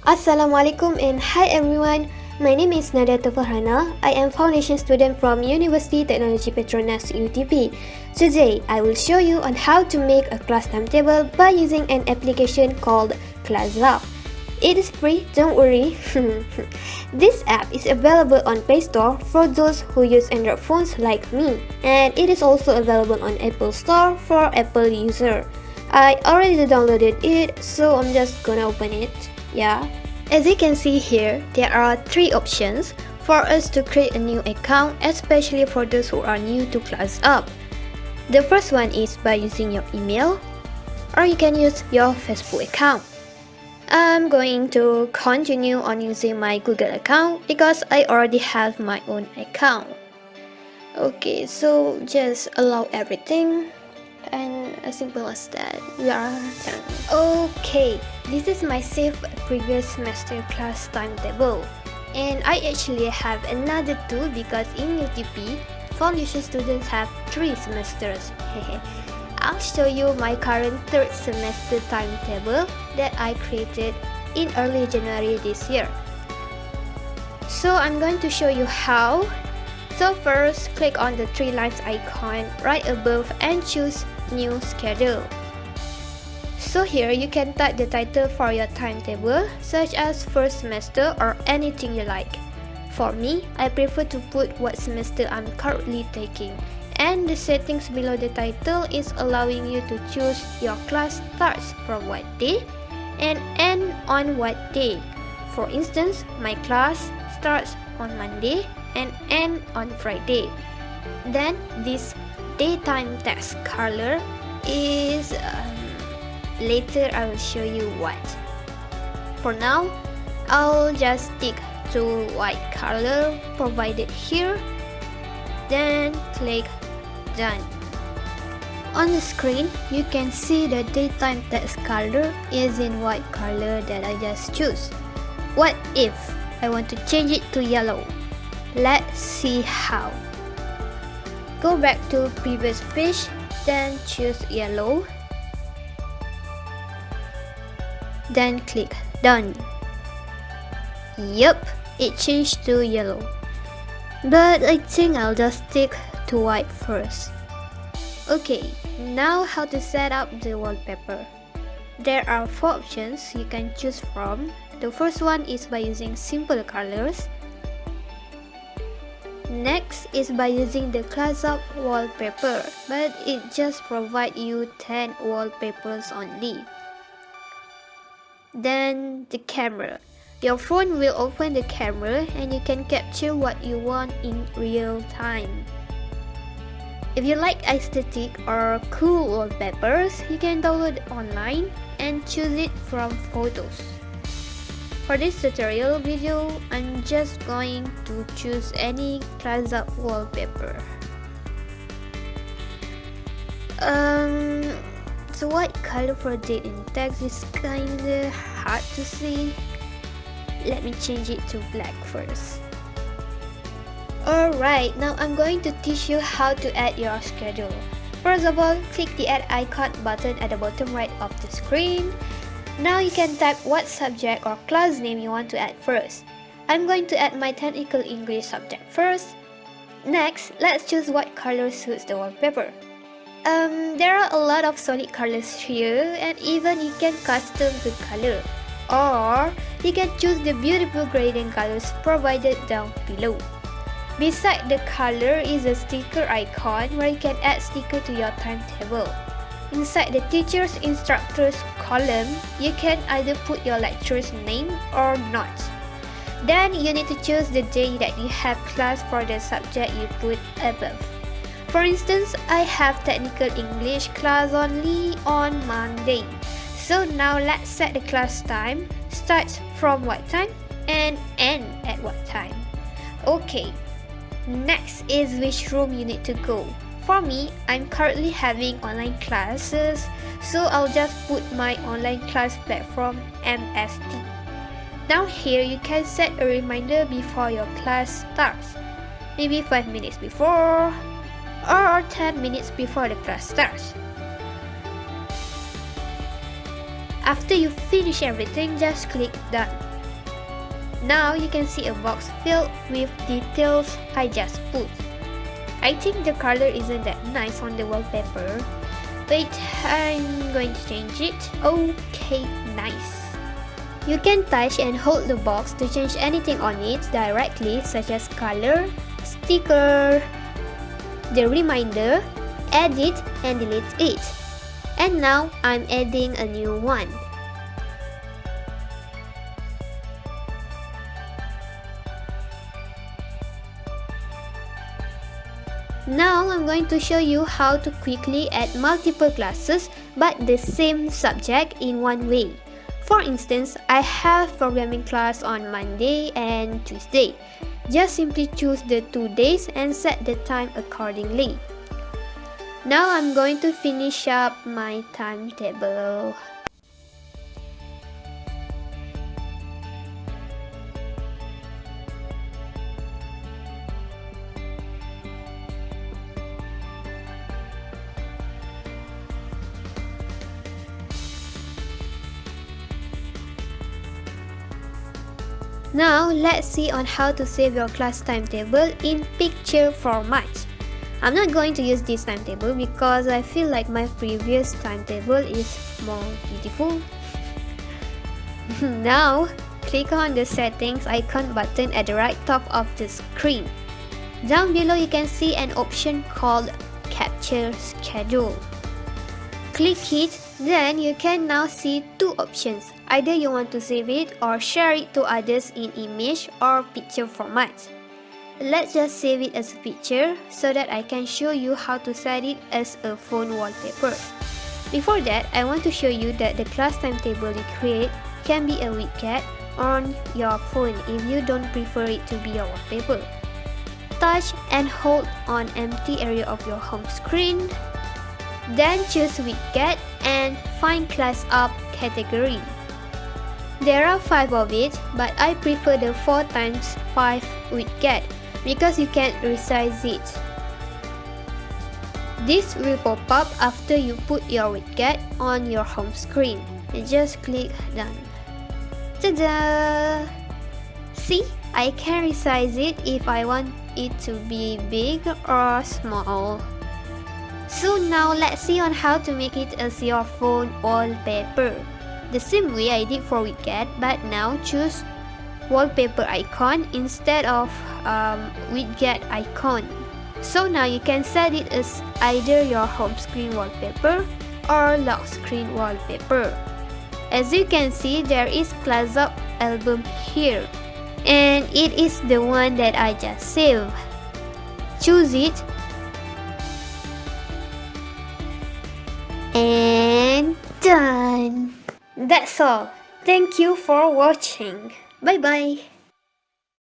Assalamualaikum and hi everyone. My name is Nadia Farhana. I am foundation student from University Technology Petronas UTP. Today, I will show you on how to make a class timetable by using an application called ClassUP. It is free, don't worry. This app is available on Play Store for those who use Android phones like me, and it is also available on Apple Store for Apple user. I already downloaded it, so I'm just gonna open it. Yeah. As you can see here, there are three options for us to create a new account, especially for those who are new to ClassUP. The first one is by using your email, or you can use your Facebook account. I'm going to continue on using my Google account because I already have my own account. Okay, so just allow everything. And as simple as that, we are done. Okay, this is my saved previous semester class timetable, and I actually have another two because in UTP, foundation students have 3 semesters. I'll show you my current third semester timetable that I created in early January this year. So I'm going to show you how. So first, click on the 3 lines icon right above and choose New Schedule. So here you can type the title for your timetable, such as first semester or anything you like. For me, I prefer to put what semester I'm currently taking, and the settings below the title is allowing you to choose your class starts from what day and end on what day. For instance, my class starts on Monday and end on Friday. Then this daytime text color is later I will show you what. For now, I'll just stick to white color provided here, then click done. On the screen, you can see the daytime text color is in white color that I just choose. What if I want to change it to yellow? Let's see how. Go back to previous page, then choose yellow. Then click done. Yup, it changed to yellow. But I think I'll just stick to white first. Okay, now how to set up the wallpaper. There are 4 options you can choose from. The first one is by using simple colors. Next is by using the ClassUP wallpaper, but it just provides you 10 wallpapers only. Then the camera. Your phone will open the camera and you can capture what you want in real time. If you like aesthetic or cool wallpapers, you can download it online and choose it from photos. For this tutorial video, I'm just going to choose any ClassUP wallpaper. So white color for date and text is kinda hard to see. Let me change it to black first. Alright, now I'm going to teach you how to add your schedule. First of all, click the add icon button at the bottom right of the screen. Now you can type what subject or class name you want to add first. I'm going to add my technical English subject first. Next, let's choose what color suits the wallpaper. There are a lot of solid colors here, and even you can custom the color. Or you can choose the beautiful gradient colors provided down below. Beside the color is a sticker icon where you can add sticker to your timetable. Inside the teacher's instructors column, you can either put your lecturer's name or not. Then you need to choose the day that you have class for the subject you put above. For instance, I have technical English class only on Monday. So now let's set the class time, starts from what time and end at what time. Okay, next is which room you need to go. For me, I'm currently having online classes, so I'll just put my online class platform MST. Down here, you can set a reminder before your class starts, maybe 5 minutes before or 10 minutes before the class starts. After you finish everything, just click done. Now you can see a box filled with details I just put. I think the color isn't that nice on the wallpaper. Wait, I'm going to change it. Okay, nice. You can touch and hold the box to change anything on it directly, such as color, sticker, the reminder, edit and delete it. And now I'm adding a new one. Now I'm going to show you how to quickly add multiple classes but the same subject in one way. For instance, I have programming class on Monday and Tuesday. Just simply choose the 2 days and set the time accordingly. Now I'm going to finish up my timetable. Now let's see on how to save your class timetable in picture format. I'm not going to use this timetable because I feel like my previous timetable is more beautiful. Now click on the settings icon button at the right top of the screen. Down below you can see an option called Capture Schedule. Click it, then you can now see two options. Either you want to save it or share it to others in image or picture format. Let's just save it as a picture so that I can show you how to set it as a phone wallpaper. Before that, I want to show you that the class timetable you create can be a widget on your phone if you don't prefer it to be your wallpaper. Touch and hold on empty area of your home screen. Then choose widget and find ClassUP category. There are 5 of it, but I prefer the 4x5 widget because you can resize it. This will pop up after you put your widget on your home screen. Just click done. Ta-da! See, I can resize it if I want it to be big or small. So now let's see on how to make it as your phone wallpaper. The same way I did for widget, but now choose wallpaper icon instead of widget icon. So now you can set it as either your home screen wallpaper or lock screen wallpaper. As you can see, there is ClassUP album here, and it is the one that I just saved. Choose it and done. That's all. Thank you for watching. Bye bye.